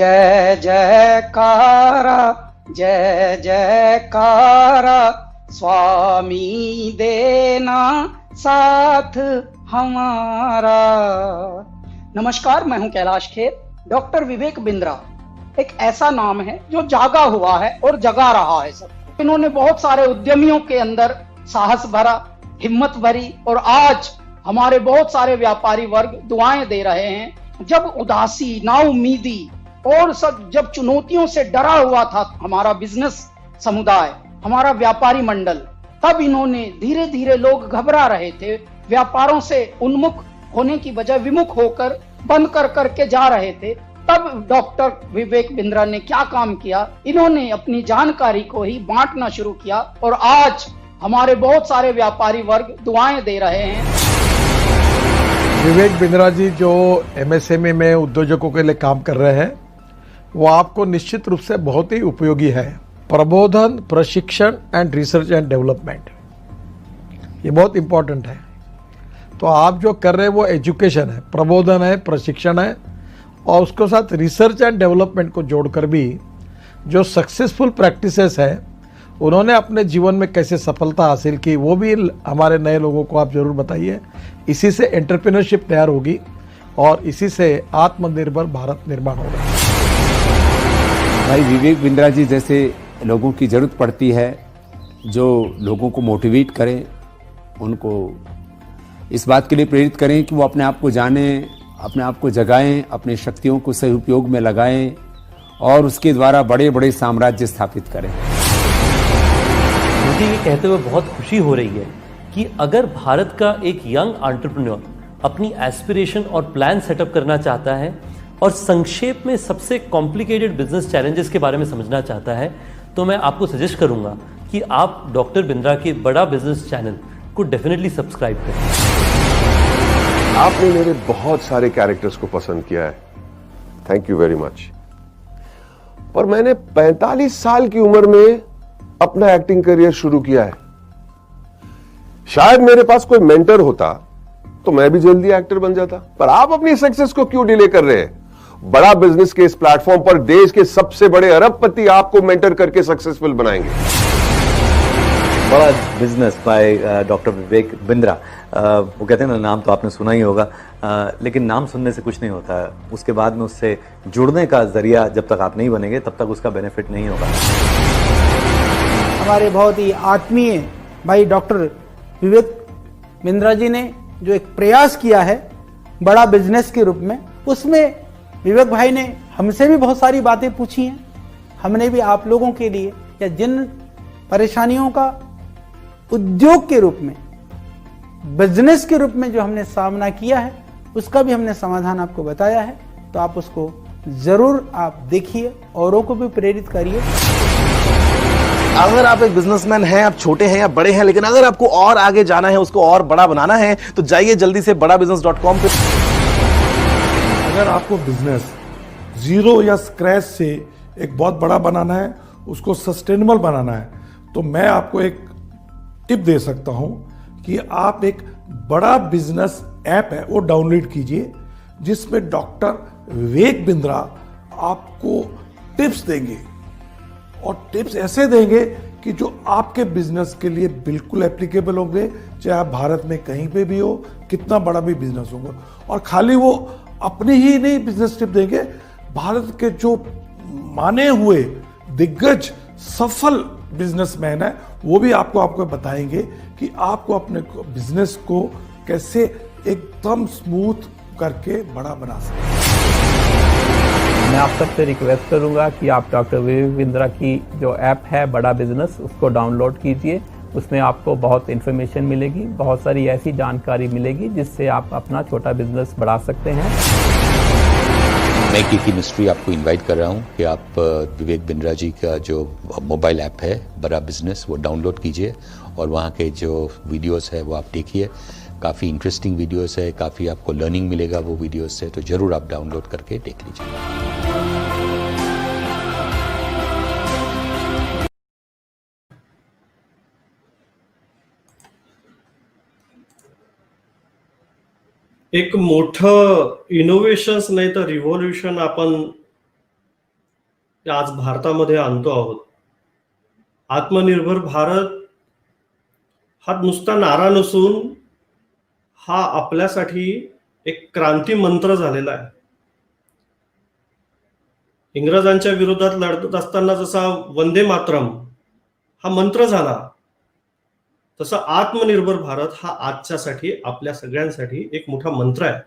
जय जयकारा जय जयकारा स्वामी देना साथ हमारा। नमस्कार, मैं हूं कैलाश खेर। डॉक्टर विवेक बिंद्रा एक ऐसा नाम है जो जागा हुआ है और जगा रहा है सब। इन्होंने बहुत सारे उद्यमियों के अंदर साहस भरा, हिम्मत भरी और आज हमारे बहुत सारे व्यापारी वर्ग दुआएं दे रहे हैं। जब उदासी, नाउमीदी और सब जब चुनौतियों से डरा हुआ था हमारा बिजनेस समुदाय, हमारा व्यापारी मंडल, तब इन्होंने धीरे धीरे, लोग घबरा रहे थे, व्यापारों से उन्मुख होने की बजाय विमुख होकर बंद कर करके जा रहे थे, तब डॉक्टर विवेक बिंद्रा ने क्या काम किया, इन्होंने अपनी जानकारी को ही बांटना शुरू किया और आज हमारे बहुत सारे व्यापारी वर्ग दुआएं दे रहे हैं। विवेक बिंद्रा जी जो एमएसएमई में उद्योजकों के लिए काम कर रहे हैं, वो आपको निश्चित रूप से बहुत ही उपयोगी है। प्रबोधन, प्रशिक्षण एंड रिसर्च एंड डेवलपमेंट, ये बहुत इंपॉर्टेंट है। तो आप जो कर रहे हैं वो एजुकेशन है, प्रबोधन है, प्रशिक्षण है और उसके साथ रिसर्च एंड डेवलपमेंट को जोड़कर भी जो सक्सेसफुल प्रैक्टिसेस है उन्होंने अपने जीवन में कैसे सफलता हासिल की, वो भी हमारे नए लोगों को आप जरूर बताइए। इसी से एंटरप्रेन्योरशिप तैयार होगी और इसी से आत्मनिर्भर भारत निर्माण होगा। भाई विवेक बिंद्रा जी जैसे लोगों की ज़रूरत पड़ती है, जो लोगों को मोटिवेट करें, उनको इस बात के लिए प्रेरित करें कि वो अपने आप को जानें, अपने आप को जगाएं, अपने शक्तियों को सही उपयोग में लगाएं और उसके द्वारा बड़े बड़े साम्राज्य स्थापित करें। मुझे ये कहते हुए बहुत खुशी हो रही है कि अगर भारत का एक यंग एंटरप्रेन्योर अपनी एस्पिरेशन और प्लान सेटअप करना चाहता है और संक्षेप में सबसे कॉम्प्लिकेटेड बिजनेस चैलेंजेस के बारे में समझना चाहता है, तो मैं आपको सजेस्ट करूंगा कि आप डॉक्टर बिंद्रा के बड़ा बिजनेस चैनल को डेफिनेटली सब्सक्राइब करें। आपने मेरे बहुत सारे कैरेक्टर्स को पसंद किया है, थैंक यू वेरी मच। पर मैंने 45 साल की उम्र में अपना एक्टिंग करियर शुरू किया है। शायद मेरे पास कोई मेंटर होता तो मैं भी जल्दी एक्टर बन जाता। पर आप अपनी सक्सेस को क्यों डिले कर रहे हैं? बड़ा बिजनेस के इस प्लेटफॉर्म पर देश के सबसे बड़े अरबपति आपको मेंटर करके सक्सेसफुल बनाएंगे। बड़ा business by doctor Vivek Bindra. वो कहते हैं ना, नाम तो आपने सुना ही होगा, लेकिन नाम सुनने से कुछ नहीं होता। उसके बाद में उससे जुड़ने का जरिया जब तक आप नहीं बनेंगे तब तक उसका बेनिफिट नहीं होगा। हमारे बहुत ही आत्मीय भाई डॉक्टर विवेक बिंद्रा जी ने जो एक प्रयास किया है बड़ा बिजनेस के रूप में, उसमें विवेक भाई ने हमसे भी बहुत सारी बातें पूछी हैं। हमने भी आप लोगों के लिए, या जिन परेशानियों का उद्योग के रूप में, बिजनेस के रूप में जो हमने सामना किया है, उसका भी हमने समाधान आपको बताया है। तो आप उसको जरूर आप देखिए, औरों को भी प्रेरित करिए। अगर आप एक बिजनेसमैन हैं, आप छोटे हैं या बड़े हैं, लेकिन अगर आपको और आगे जाना है, उसको और बड़ा बनाना है, तो जाइए जल्दी से badabusiness.com पे। अगर आपको बिजनेस जीरो या स्क्रैच से एक बहुत बड़ा बनाना है, उसको सस्टेनेबल बनाना है, तो मैं आपको एक टिप दे सकता हूं कि आप एक बड़ा बिजनेस ऐप है वो डाउनलोड कीजिए, जिसमें डॉक्टर विवेक बिंद्रा आपको टिप्स देंगे और टिप्स ऐसे देंगे कि जो आपके बिजनेस के लिए बिल्कुल एप्लीकेबल होंगे, चाहे आप भारत में कहीं पे भी हो, कितना बड़ा भी बिजनेस होगा। और खाली वो अपनी ही नहीं बिजनेस टिप देंगे, भारत के जो माने हुए दिग्गज सफल बिजनेसमैन है वो भी आपको बताएंगे कि आपको अपने बिजनेस को कैसे एकदम स्मूथ करके बड़ा बना सकते। मैं आप सबसे रिक्वेस्ट करूंगा कि आप डॉक्टर विवेक बिंद्रा की जो ऐप है बड़ा बिजनेस, उसको डाउनलोड कीजिए। उसमें आपको बहुत इन्फॉर्मेशन मिलेगी, बहुत सारी ऐसी जानकारी मिलेगी जिससे आप अपना छोटा बिजनेस बढ़ा सकते हैं। मैं की मिस्ट्री आपको इनवाइट कर रहा हूं कि आप विवेक बिंद्रा जी का जो मोबाइल ऐप है बड़ा बिजनेस, वो डाउनलोड कीजिए और वहाँ के जो वीडियोस है वो आप देखिए। काफ़ी इंटरेस्टिंग वीडियोस है, काफ़ी आपको लर्निंग मिलेगा वो वीडियोस से, तो ज़रूर आप डाउनलोड करके देख लीजिए। एक मोठं इनोव्हेशन्स नाही तर रिव्होल्युशन आपण ते आज भारतामध्ये आणतो आहोत. आत्मनिर्भर भारत हा नुसता नारा नसून हा आपल्यासाठी एक क्रांती मंत्र झालेला आहे. इंग्रजांच्या विरोधात लढत असताना जसा वंदे मातरम हा मंत्र झाला, तसा आत्मनिर्भर भारत हा आजच्यासाठी आपल्या सगळ्यांसाठी एक मोठा मंत्र आहे.